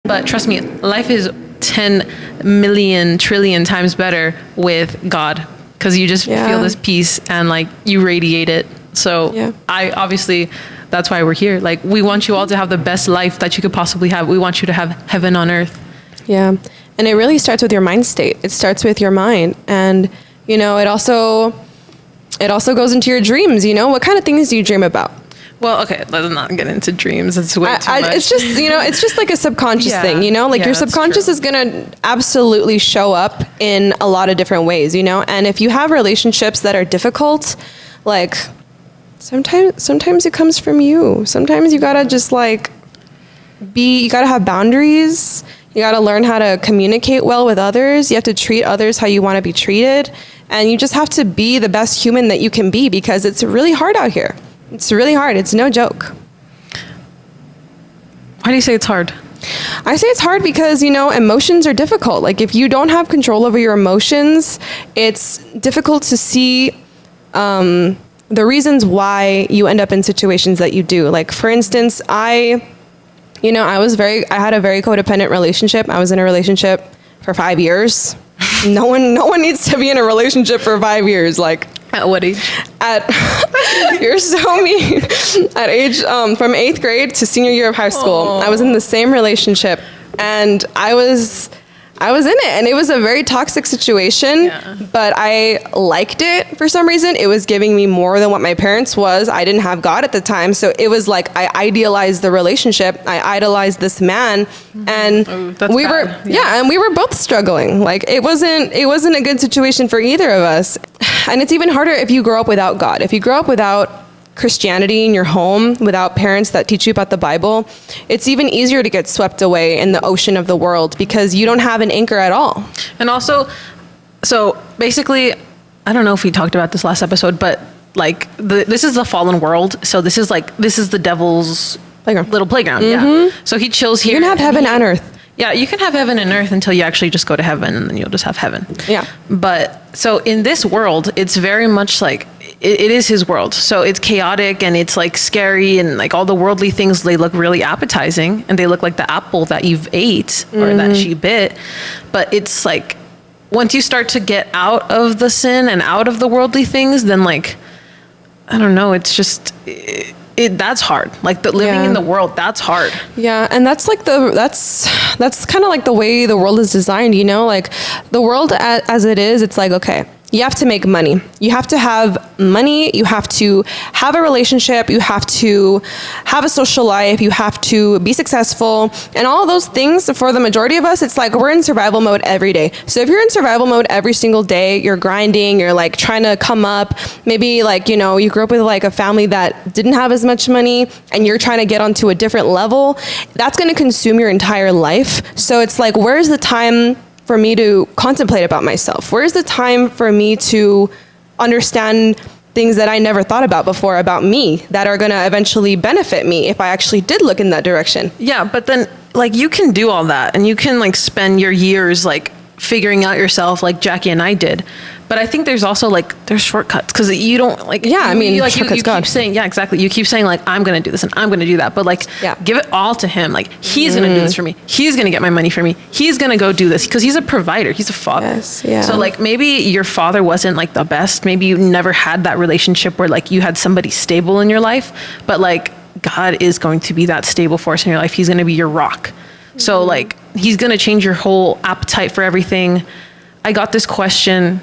But trust me, life is 10 million trillion times better with God, because you just feel this peace and like you radiate it. So I obviously, that's why we're here. Like, we want you all to have the best life that you could possibly have. We want you to have heaven on earth. Yeah. And it really starts with your mind state. It starts with your mind. And, you know, it also goes into your dreams. You know, what kind of things do you dream about? Well, okay, let's not get into dreams. It's way too much. It's just, you know, it's just like a subconscious thing, you know, like your subconscious is going to absolutely show up in a lot of different ways, you know? And if you have relationships that are difficult, like sometimes it comes from you. Sometimes you got to just like you got to have boundaries. You got to learn how to communicate well with others. You have to treat others how you want to be treated. And you just have to be the best human that you can be, because it's really hard out here. It's really hard. It's no joke. Why do you say it's hard? I say it's hard because, you know, emotions are difficult. Like, if you don't have control over your emotions, it's difficult to see the reasons why you end up in situations that you do. Like, for instance, I had a very codependent relationship. I was in a relationship for 5 years. No one needs to be in a relationship for 5 years. Like, at what age? You're so mean. At age, from 8th grade to senior year of high school, I was in the same relationship, and I was in it, and it was a very toxic situation, but I liked it for some reason. It was giving me more than what my parents was. I didn't have God at the time, so it was like I idealized the relationship. I idolized this man, and we were both struggling. Like, it wasn't a good situation for either of us. And it's even harder if you grow up without God. If you grow up without Christianity in your home, without parents that teach you about the Bible, it's even easier to get swept away in the ocean of the world, because you don't have an anchor at all. And also, so basically, I don't know if we talked about this last episode, but like this is the fallen world. So this is the devil's little playground. Yeah. So he chills here. You can have heaven on earth. Yeah, you can have heaven and earth until you actually just go to heaven, and then you'll just have heaven. Yeah. But so in this world, it's very much like, it is his world. So it's chaotic, and it's like scary, and like all the worldly things, they look really appetizing, and they look like the apple that you've ate or that she bit. But it's like, once you start to get out of the sin and out of the worldly things, then like, I don't know, it's just... that's hard. Like, living in the world, that's hard. Yeah, and that's like that's kind of like the way the world is designed, you know? Like, the world as it is, it's like, okay, you have to make money. You have to have money. You have to have a relationship. You have to have a social life. You have to be successful. And all of those things, for the majority of us, it's like we're in survival mode every day. So if you're in survival mode every single day, you're grinding, you're like trying to come up. Maybe like, you know, you grew up with like a family that didn't have as much money, and you're trying to get onto a different level. That's going to consume your entire life. So it's like, where's the time for me to contemplate about myself? Where's the time for me to understand things that I never thought about before about me, that are going to eventually benefit me if I actually did look in that direction? Yeah, but then like, you can do all that, and you can like spend your years like figuring out yourself, like Jackie and I did. But I think there's also like, there's shortcuts, because you don't like, you keep saying, exactly. You keep saying like, I'm going to do this and I'm going to do that. But like, give it all to him. Like, he's going to do this for me. He's going to get my money for me. He's going to go do this, because he's a provider. He's a father. Yes, yeah. So like, maybe your father wasn't like the best. Maybe you never had that relationship where like you had somebody stable in your life, but like, God is going to be that stable force in your life. He's going to be your rock. So like, he's going to change your whole appetite for everything. I got this question.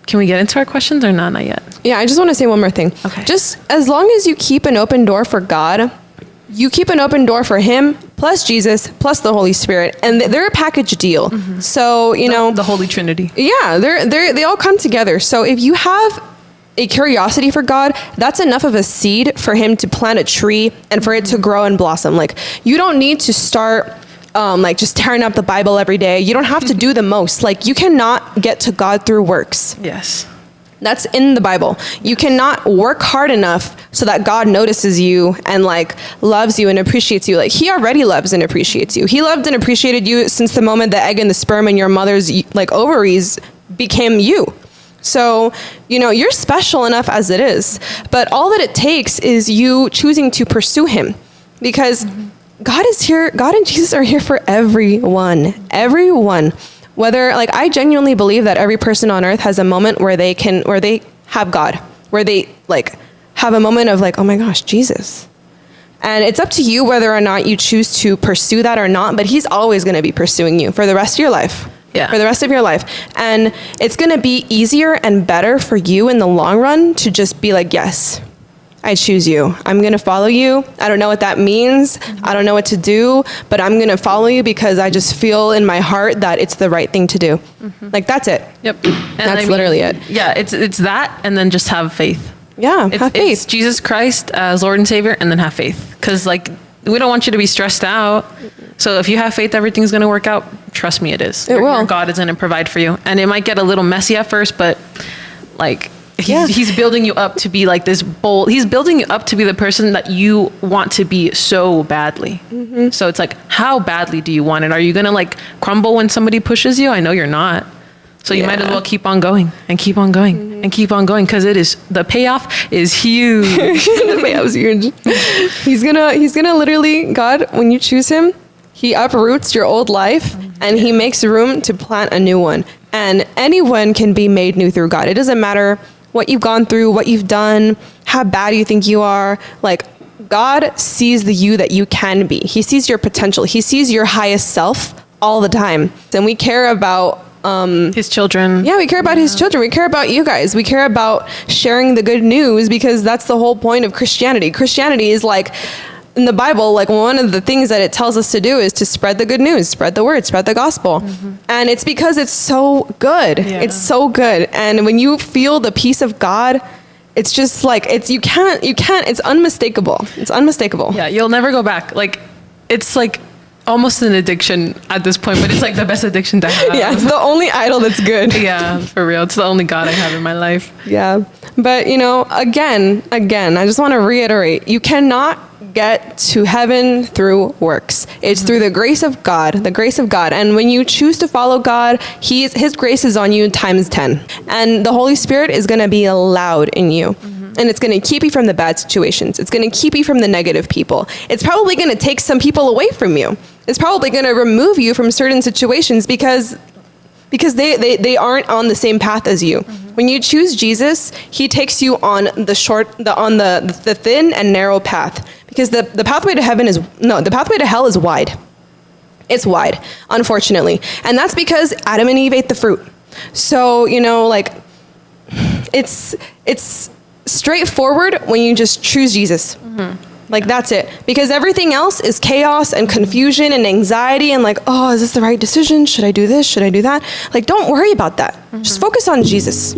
Can we get into our questions or not? Not yet. Yeah, I just want to say one more thing. Okay. Just as long as you keep an open door for God, you keep an open door for him, plus Jesus, plus the Holy Spirit, and they're a package deal. So, you know, the Holy Trinity. Yeah, they all come together. So if you have a curiosity for God, that's enough of a seed for him to plant a tree and for it to grow and blossom. Like, you don't need to start like just tearing up the Bible every day. You don't have to do the most. Like, you cannot get to God through works. Yes. That's in the Bible. You cannot work hard enough so that God notices you and like loves you and appreciates you. Like, he already loves and appreciates you. He loved and appreciated you since the moment the egg and the sperm in your mother's like ovaries became you. So, you know, you're special enough as it is, but all that it takes is you choosing to pursue him, because God is here. God and Jesus are here for everyone. Everyone. Whether, like, I genuinely believe that every person on earth has a moment where they have God, where they like have a moment of like, oh my gosh, Jesus. And it's up to you whether or not you choose to pursue that or not, but he's always going to be pursuing you for the rest of your life. Yeah. For the rest of your life. And it's going to be easier and better for you in the long run to just be like, yes, I choose you. I'm going to follow you. I don't know what that means. I don't know what to do, but I'm going to follow you because I just feel in my heart that it's the right thing to do. Like, that's it. Yep. And That's literally it. Yeah, it's that, and then just have faith. Yeah, have faith. It's Jesus Christ as Lord and Savior, and then have faith. Because, like, we don't want you to be stressed out. So if you have faith, everything's going to work out. Trust me, it is. It will. God is going to provide for you. And it might get a little messy at first, but, like, he's building you up to be like this bold. He's building you up to be the person that you want to be so badly. So it's like, how badly do you want it? Are you going to, like, crumble when somebody pushes you? I know you're not. So you might as well keep on going and keep on going and keep on going, because the payoff is huge. The payoff is huge. He's gonna literally, God, when you choose him, he uproots your old life and he makes room to plant a new one. And anyone can be made new through God. It doesn't matter what you've gone through, what you've done, how bad you think you are. Like, God sees the you that you can be. He sees your potential. He sees your highest self all the time. And we care about his children. Yeah, we care about his children. We care about you guys. We care about sharing the good news, because that's the whole point of Christianity. Christianity is, like, in the Bible, like, one of the things that it tells us to do is to spread the good news, spread the word, spread the gospel. And it's because it's so good. Yeah. It's so good. And when you feel the peace of God, it's just like, you can't, it's unmistakable. It's unmistakable. Yeah, you'll never go back. Like, it's like almost an addiction at this point, but it's like the best addiction to have. Yeah, it's the only idol that's good. Yeah, for real. It's the only God I have in my life. Yeah. But, again, I just want to reiterate, you cannot get to heaven through works. It's through the grace of God, the grace of God. And when you choose to follow God, his grace is on you times 10. And the Holy Spirit is going to be allowed in you. And it's going to keep you from the bad situations. It's going to keep you from the negative people. It's probably going to take some people away from you. It's probably going to remove you from certain situations because they aren't on the same path as you. When you choose Jesus, he takes you on the thin and narrow path, because the pathway to the pathway to hell is wide. It's wide, unfortunately. And that's because Adam and Eve ate the fruit. So, like, it's straightforward when you just choose Jesus. Like, that's it. Because everything else is chaos and confusion and anxiety and, like, oh, is this the right decision? Should I do this? Should I do that? Like, don't worry about that. Just focus on Jesus.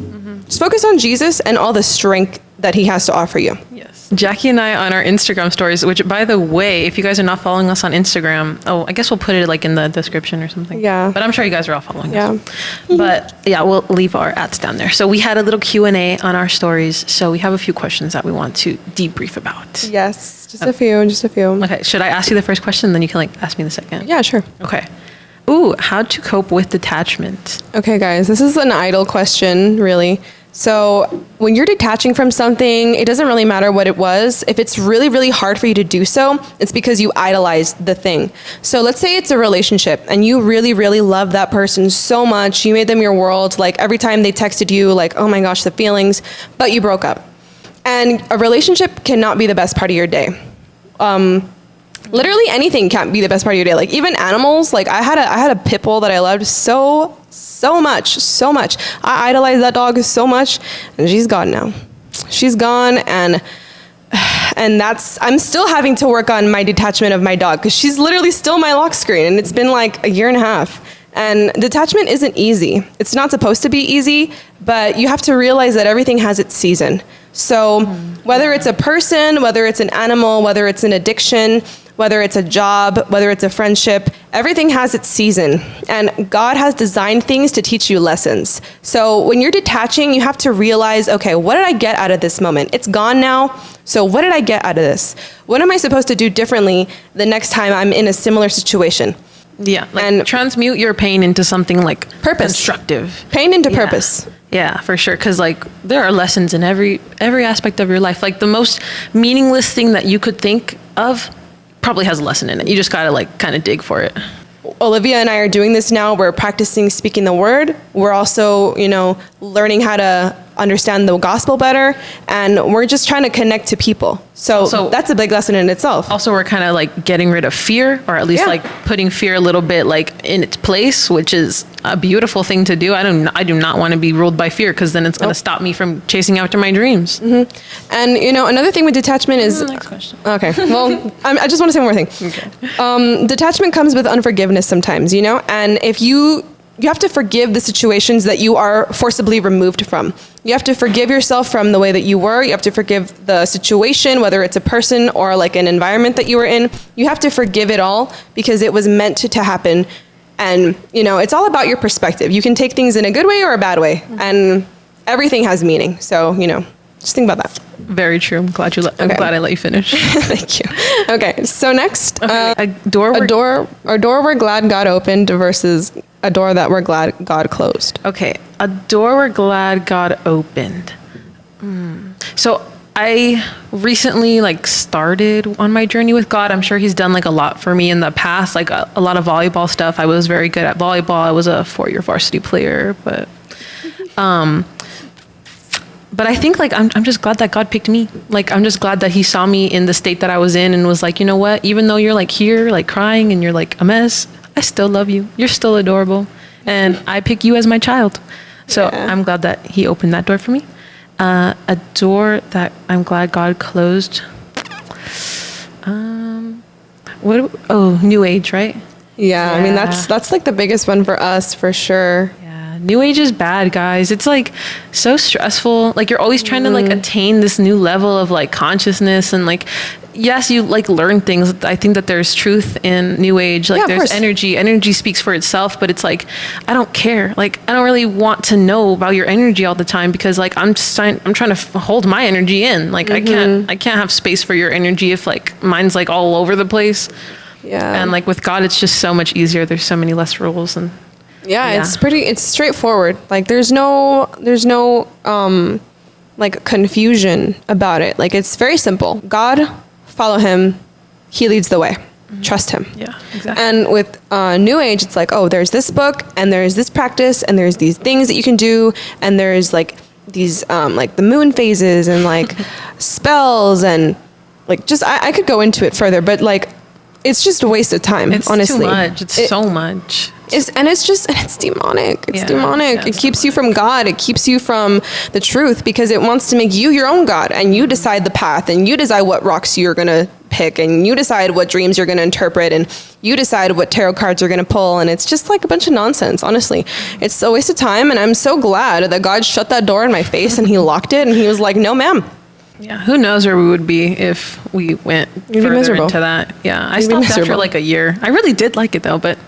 Just focus on Jesus and all the strength that he has to offer you. Yes. Jackie and I on our Instagram stories, which, by the way, if you guys are not following us on Instagram, I guess we'll put it, like, in the description or something. Yeah. But I'm sure you guys are all following us. Yeah. But yeah, we'll leave our ads down there. So we had a little Q&A on our stories. So we have a few questions that we want to debrief about. Yes, just a few. Okay. Should I ask you the first question? Then you can, like, ask me the second. Yeah, sure. Okay. Ooh, how to cope with detachment. Okay, guys, this is an idle question, really. So when you're detaching from something, it doesn't really matter what it was. If it's really, really hard for you to do so, it's because you idolized the thing. So let's say it's a relationship and you really, really love that person so much. You made them your world. Like, every time they texted you, like, oh my gosh, the feelings, but you broke up. And a relationship cannot be the best part of your day. Literally anything can't be the best part of your day. Like, even animals, like, I had a pit bull that I loved so much. I idolized that dog so much, and she's gone now. She's gone, and I'm still having to work on my detachment of my dog, because she's literally still my lock screen, and it's been like a year and a half. And detachment isn't easy. It's not supposed to be easy, but you have to realize that everything has its season. So whether it's a person, whether it's an animal, whether it's an addiction, whether it's a job, whether it's a friendship, everything has its season. And God has designed things to teach you lessons. So when you're detaching, you have to realize, okay, what did I get out of this moment? It's gone now. So what did I get out of this? What am I supposed to do differently the next time I'm in a similar situation? Yeah, like, and transmute your pain into something, like, purpose, constructive. Pain into purpose. Yeah, for sure. Because, like, there are lessons in every aspect of your life. Like, the most meaningless thing that you could think of, probably has a lesson in it. You just gotta like kind of dig for it. Olivia and I are doing this now. We're practicing speaking the word. We're also, learning how to understand the gospel better. And we're just trying to connect to people. So that's a big lesson in itself. Also, we're kind of like getting rid of fear, or at least like putting fear a little bit like in its place, which is a beautiful thing to do. I do not want to be ruled by fear, because then it's going to stop me from chasing after my dreams. Mm-hmm. And, another thing with detachment is... Next question. Okay. Well, I just want to say one more thing. Okay. Detachment comes with unforgiveness sometimes, and if you have to forgive the situations that you are forcibly removed from. You have to forgive yourself from the way that you were. You have to forgive the situation, whether it's a person or like an environment that you were in. You have to forgive it all, because it was meant to happen. And, it's all about your perspective. You can take things in a good way or a bad way, and everything has meaning. So, just think about that. Very true. I'm glad I let you finish. Thank you. Okay. So next, a door we're glad God opened versus a door that we're glad God closed. Okay. A door we're glad God opened. So I recently started on my journey with God. I'm sure he's done a lot for me in the past, a lot of volleyball stuff. I was very good at volleyball. I was a 4-year varsity player, but I think I'm just glad that God picked me. I'm just glad that he saw me in the state that I was in and was like, you know what? Even though you're here crying and you're a mess, I still love you. You're still adorable. And I pick you as my child. So I'm glad that he opened that door for me. A door that I'm glad God closed. New age, right? Yeah. I mean, that's the biggest one for us, for sure. New age is bad, guys. It's so stressful. You're always trying to attain this new level of consciousness, and yes, you learn things. I think that there's truth in new age. There's energy speaks for itself, but it's I don't care. I don't really want to know about your energy all the time, because I'm trying to hold my energy in. I can't have space for your energy if mine's all over the place. Yeah. And with God, it's just so much easier. There's so many less rules, and it's straightforward. There's no confusion about it. It's very simple. God, follow him. He leads the way. Mm-hmm. Trust him. Yeah, exactly. And with New Age, it's there's this book, and there's this practice, and there's these things that you can do, and there's these the moon phases and spells, and just I could go into it further, but it's just a waste of time. It's honestly too much. It's so much. It's demonic. It's demonic. Yeah, it keeps you from God. It keeps you from the truth, because it wants to make you your own God, and you decide the path, and you decide what rocks you're going to pick, and you decide what dreams you're going to interpret, and you decide what tarot cards you're going to pull. And it's just a bunch of nonsense. Honestly, it's a waste of time. And I'm so glad that God shut that door in my face, and he locked it, and he was like, no, ma'am. Yeah, who knows where we would be if we went further into that. Yeah, I stopped after a year. I really did like it though, but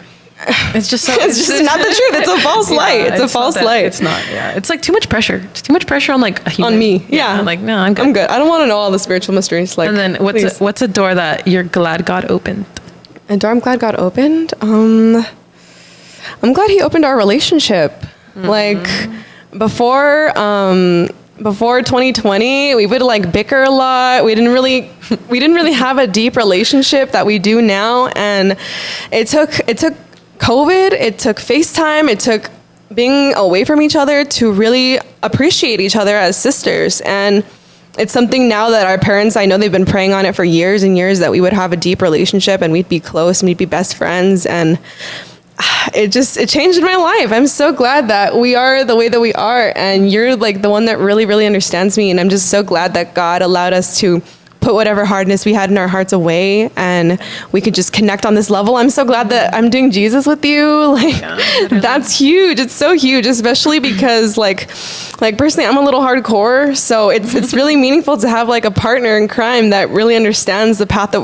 it's just it's just not the truth. It's a false light. It's a false light. It's not. Yeah, it's too much pressure. It's too much pressure on a human. On me. Yeah. No, I'm good. I'm good. I don't want to know all the spiritual mysteries. And then what's a door that you're glad God opened? A door I'm glad God opened. I'm glad he opened our relationship. Mm-hmm. Before 2020, we would bicker a lot. We didn't really have a deep relationship that we do now. And it took COVID, it took FaceTime, it took being away from each other to really appreciate each other as sisters. And it's something now that our parents, I know they've been praying on it for years and years, that we would have a deep relationship and we'd be close and we'd be best friends. And it changed my life. I'm so glad that we are the way that we are, and you're the one that really, really understands me. And I'm just so glad that God allowed us to put whatever hardness we had in our hearts away, and we could just connect on this level. I'm so glad that I'm doing Jesus with you. That's huge. It's so huge, especially because personally, I'm a little hardcore. So it's really meaningful to have a partner in crime that really understands the path that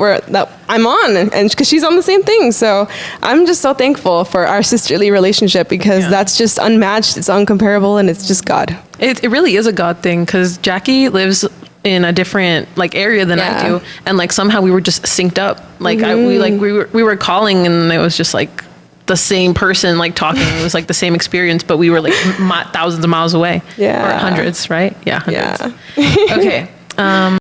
I'm on, and because she's on the same thing. So I'm just so thankful for our sisterly relationship, because that's just unmatched. It's uncomparable, and it's just God. It really is a God thing, because Jackie lives in a different area than I do, and somehow we were just synced up. We were calling, and it was just the same person talking. It was the same experience, but we were thousands of miles away, or hundreds, right? Yeah, hundreds. Yeah. Okay.